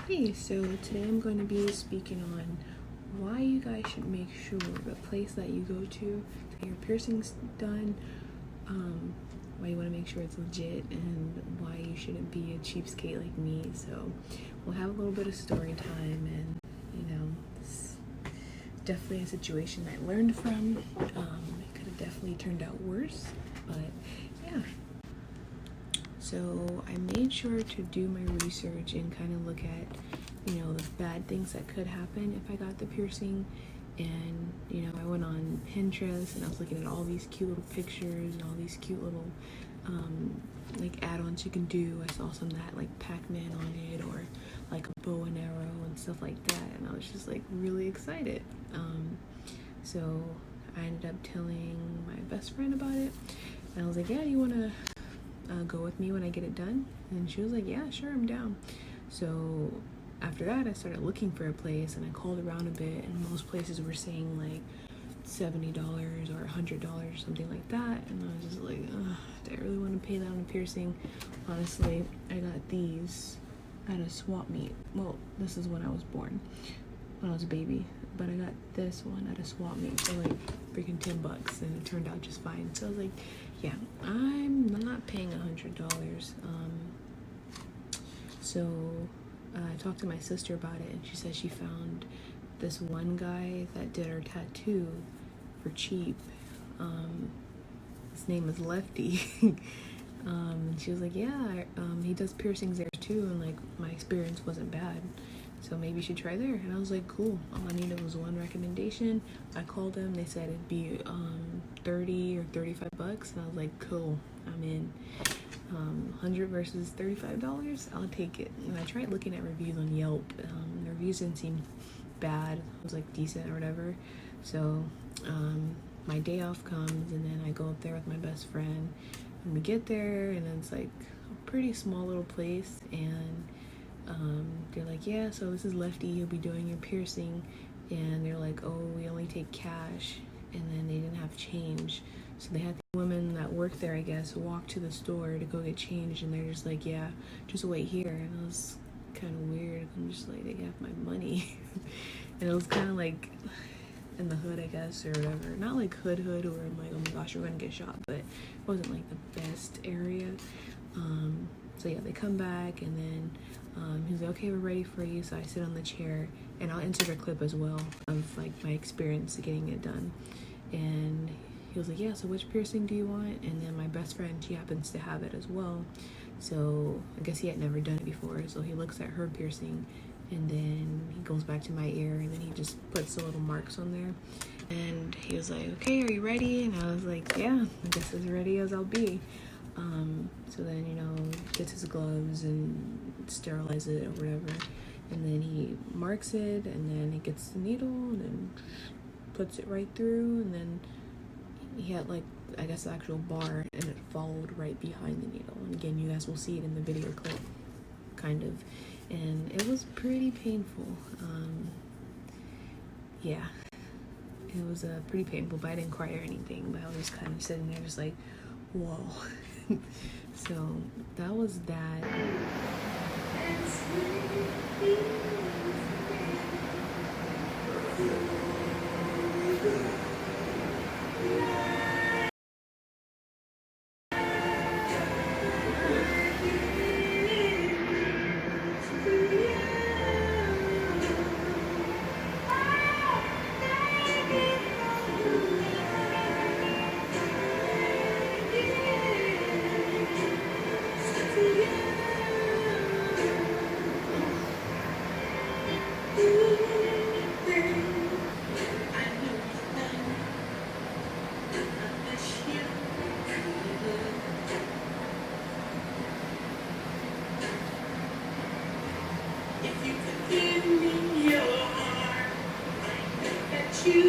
Hey, so today I'm going to be speaking on why you guys should make sure the place that you go to get your piercings done, why you want to make sure it's legit, and why you shouldn't be a cheapskate like me. So we'll have a little bit of story time, and it's definitely a situation I learned from. It could have definitely turned out worse, but yeah. So I made sure to do my research and kind of look at, the bad things that could happen if I got the piercing. And, I went on Pinterest and I was looking at all these cute little pictures and all these cute little, like add-ons you can do. I saw some that had like Pac-Man on it or like a bow and arrow and stuff like that. And I was just like really excited. So I ended up telling my best friend about it. And I was like, yeah, you want to go with me when I get it done? And she was like, yeah, sure, I'm down. So after that I started looking for a place and I called around a bit, and most places were saying like $70 or $100, something like that. And I was just like, do I really want to pay that on a piercing? Honestly, I got these at a swap meet. Well, this is when I was born, when I was a baby, but I got this one at a swap meet for like freaking $10, and it turned out just fine. So I was like, yeah, I'm not paying $100. So I talked to my sister about it, and she said she found this one guy that did her tattoo for cheap. His name is Lefty. And she was like, yeah, he does piercings there too, and like my experience wasn't bad, so maybe you should try there. And I was like, cool. All I needed was one recommendation. I called them. They said it'd be $30 or $35, and I was like, cool, I'm in. 100 versus $35, I'll take it. And I tried looking at reviews on Yelp. The reviews didn't seem bad. It was like decent or whatever. So my day off comes, and then I go up there with my best friend, and we get there, and it's like a pretty small little place, and they're like, yeah, so this is Lefty, he'll be doing your piercing. And they're like, oh, we only take cash. And then they didn't have change, so they had the women that worked there, I guess, walk to the store to go get change, and they're just like, yeah, just wait here. And it was kind of weird. I'm just like, they got my money. And it was kind of like in the hood, I guess, or whatever. Not like hood or I'm like, oh my gosh, we're gonna get shot, but it wasn't like the best area. So yeah, they come back, and then he's like, okay, we're ready for you. So I sit on the chair, and I'll insert a clip as well of like my experience getting it done. And he was like, yeah, so which piercing do you want? And then my best friend, she happens to have it as well. So I guess he had never done it before. So he looks at her piercing, and then he goes back to my ear, and then he just puts the little marks on there. And he was like, okay, are you ready? And I was like, yeah, I guess as ready as I'll be. So then, gets his gloves and sterilizes it or whatever. And then he marks it, and then he gets the needle and then puts it right through. And then he had like, I guess, the actual bar, and it followed right behind the needle. And again, you guys will see it in the video clip, kind of. And it was pretty painful. Yeah, it was pretty painful, but I didn't cry or anything. But I was just kind of sitting there just like, whoa. So that was that. If you could give me your heart, I know that you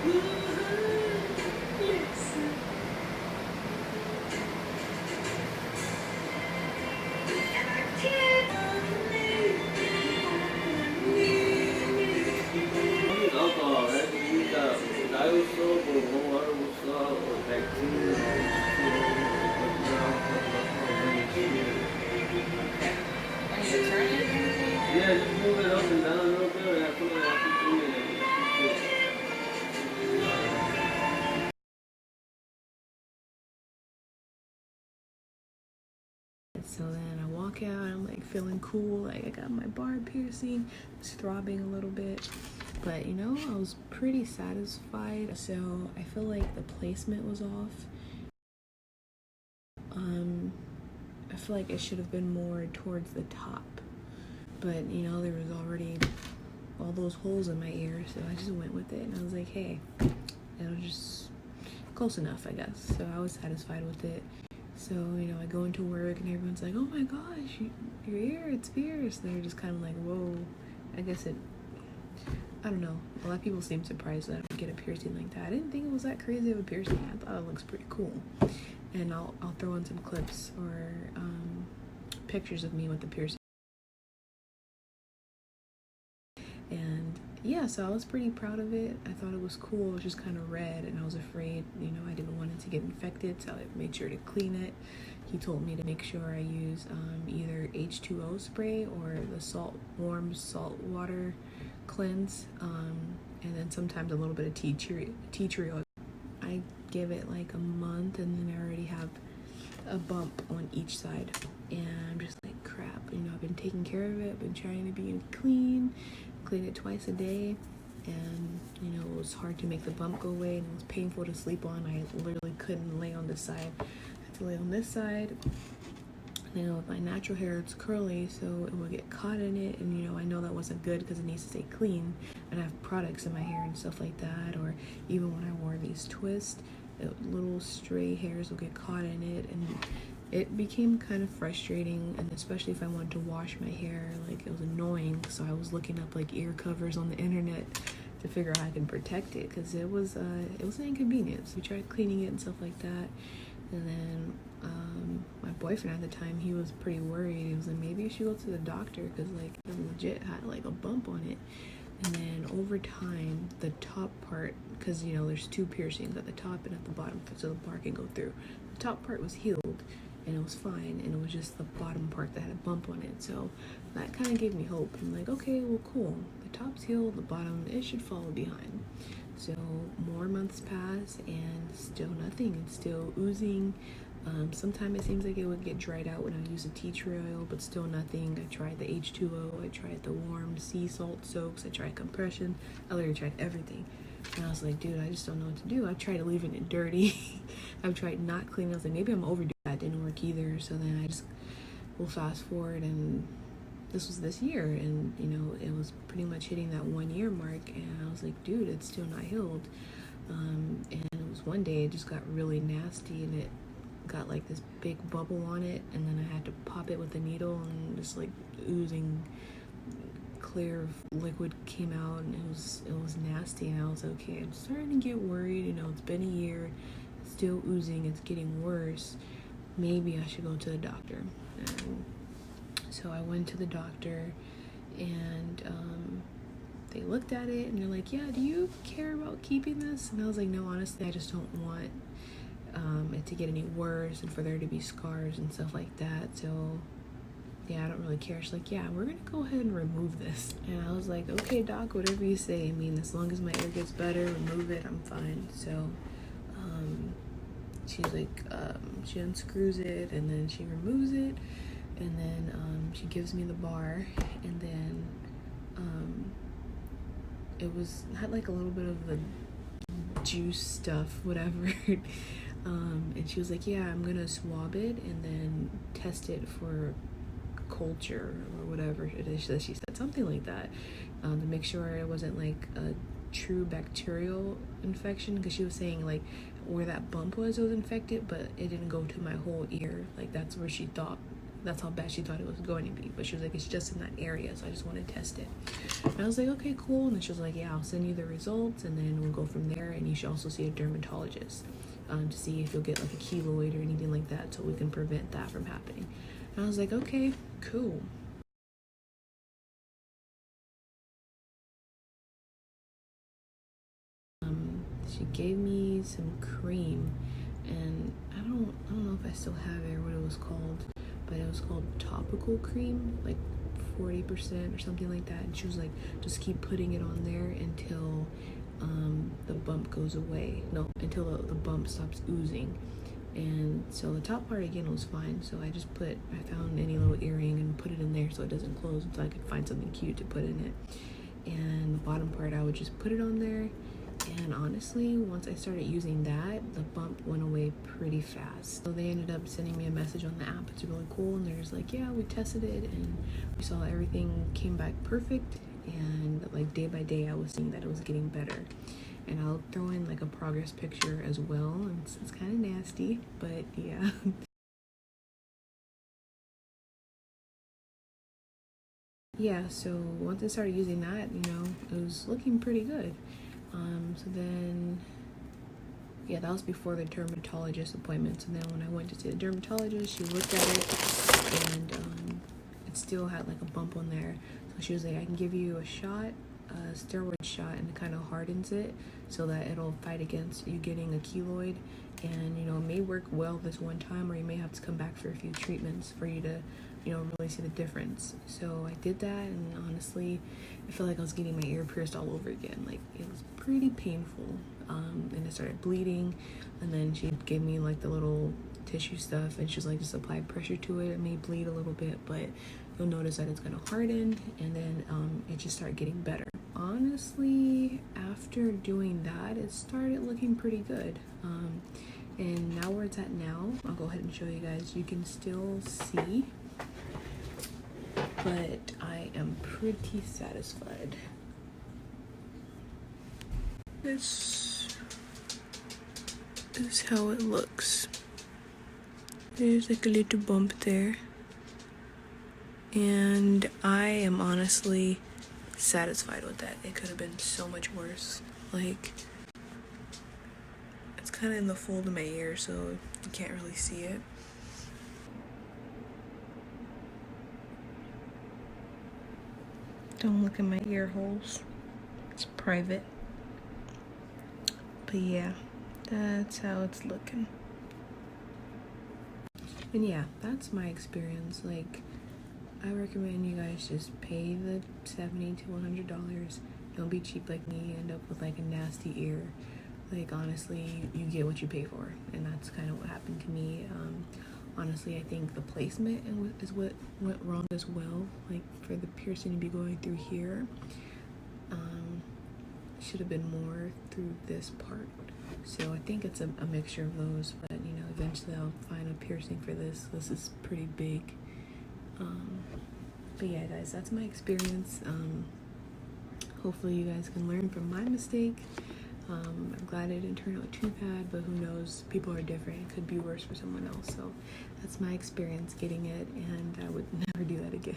would listen. And I can't believe move it up and down a little bit, and I put it So then I walk out, I'm like feeling cool, like I got my barb piercing, it's throbbing a little bit, but you know, I was pretty satisfied. So I feel like the placement was off. I feel like it should have been more towards the top, but you know, there was already all those holes in my ear, so I just went with it, and I was like, hey, it'll just close enough, I guess. So I was satisfied with it. So, you know, I go into work and everyone's like, oh my gosh, your ear, it's pierced. And they're just kind of like, whoa. I guess I don't know. A lot of people seem surprised that I would get a piercing like that. I didn't think it was that crazy of a piercing. I thought it looks pretty cool. And I'll throw in some clips or pictures of me with the piercing. And yeah, so I was pretty proud of it. I thought it was cool. It was just kind of red, and I was afraid, you know, I didn't want it to get infected, so I made sure to clean it. He told me to make sure I use either H2O spray or the warm salt water cleanse, and then sometimes a little bit of tea tree oil. I give it like a month, and then I already have a bump on each side, and I'm just like, crap, you know, I've been taking care of it. I've been trying to be clean it twice a day, and you know, it was hard to make the bump go away, and it was painful to sleep on. I literally couldn't lay on this side. I had to lay on this side. You know, with my natural hair, it's curly, so it would get caught in it, and you know, I know that wasn't good because it needs to stay clean, and I have products in my hair and stuff like that. Or even when I wore these twists, little stray hairs will get caught in it, and it became kind of frustrating. And especially if I wanted to wash my hair, like, it was annoying. So I was looking up like ear covers on the internet to figure out how I can protect it, because it was an inconvenience. We tried cleaning it and stuff like that, and then my boyfriend at the time, he was pretty worried. He was like, maybe you should go to the doctor, because like it legit had like a bump on it. And then over time, the top part, because you know, there's two piercings at the top and at the bottom, so the bar can go through. The top part was healed and it was fine, and it was just the bottom part that had a bump on it. So that kind of gave me hope. I'm like, okay, well, cool, the top's healed, the bottom, it should follow behind. So more months pass and still nothing. It's still oozing. Sometimes it seems like it would get dried out when I use a tea tree oil, but still nothing. I tried the H2O, I tried the warm sea salt soaks, I tried compression, I literally tried everything. And I was like, dude, I just don't know what to do. I've tried leaving it dirty. I've tried not cleaning. I was like, maybe I'm overdoing that. Didn't work either. So then I just will fast forward, and this was this year, and you know, it was pretty much hitting that 1 year mark, and I was like, dude, it's still not healed. And it was one day it just got really nasty, and it got like this big bubble on it, and then I had to pop it with a needle, and just like oozing clear liquid came out, and it was nasty. And I was like, okay, I'm starting to get worried. You know, it's been a year, it's still oozing, it's getting worse. Maybe I should go to the doctor. And so I went to the doctor, and they looked at it, and they're like, yeah, do you care about keeping this? And I was like, no, honestly, I just don't want it to get any worse and for there to be scars and stuff like that. So yeah, I don't really care. She's like, yeah, we're gonna go ahead and remove this. And I was like, okay, doc, whatever you say. I mean, as long as my ear gets better, remove it, I'm fine. So she's like, she unscrews it, and then she removes it, and then she gives me the bar, and then had like a little bit of the juice stuff, whatever. And she was like, yeah, I'm gonna swab it and then test it for culture or whatever it is that she said, something like that, to make sure it wasn't like a true bacterial infection, because she was saying like where that bump was, it was infected, but it didn't go to my whole ear. Like that's how bad she thought it was going to be. But she was like, it's just in that area, so I just want to test it. And I was like, okay, cool. And then she was like, yeah, I'll send you the results, and then we'll go from there, and you should also see a dermatologist to see if you'll get like a keloid or anything like that, so we can prevent that from happening. And I was like, okay, cool. She gave me some cream, and I don't know if I still have it or what it was called, but it was called topical cream, like 40% or something like that, and she was like, just keep putting it on there until the bump goes away. No, until the bump stops oozing. And so the top part again was fine, so I found any little earring and put it in there so it doesn't close until I could find something cute to put in it. And the bottom part, I would just put it on there, and honestly, once I started using that, the bump went away pretty fast. So they ended up sending me a message on the app. It's really cool, and they're just like, yeah, we tested it and we saw everything came back perfect, and like day by day I was seeing that it was getting better. And I'll throw in like a progress picture as well. It's kind of nasty, but yeah. Yeah, so once I started using that, it was looking pretty good. So then, yeah, that was before the dermatologist appointment. So then when I went to see the dermatologist, she looked at it, and it still had like a bump on there. So she was like, I can give you a shot, a steroid shot, and it kind of hardens it so that it'll fight against you getting a keloid. And it may work well this one time, or you may have to come back for a few treatments for you to really see the difference. So I did that, and honestly, I felt like I was getting my ear pierced all over again. Like, it was pretty painful, and it started bleeding. And then she gave me like the little tissue stuff, and she was like, just apply pressure to it. It may bleed a little bit, but you'll notice that it's gonna harden, and then it just started getting better. Honestly, after doing that, it started looking pretty good. And now where it's at now, I'll go ahead and show you guys. You can still see, but I am pretty satisfied. This is how it looks. There's like a little bump there, and I am honestly satisfied with that. It could have been so much worse. Like, it's kind of in the fold of my ear, so you can't really see it. Don't look at my ear holes. It's private. But yeah, that's how it's looking. And yeah, that's my experience. Like, I recommend you guys just pay the $70 to $100. Don't be cheap like me, end up with like a nasty ear. Like, honestly, you get what you pay for, and that's kind of what happened to me. Honestly, I think the placement is what went wrong as well. Like, for the piercing to be going through here, should have been more through this part. So I think it's a mixture of those, but eventually I'll find a piercing for this. This is pretty big. But yeah, guys, that's my experience. Hopefully you guys can learn from my mistake. I'm glad it didn't turn out too bad, but who knows? People are different. It could be worse for someone else. So that's my experience getting it, and I would never do that again.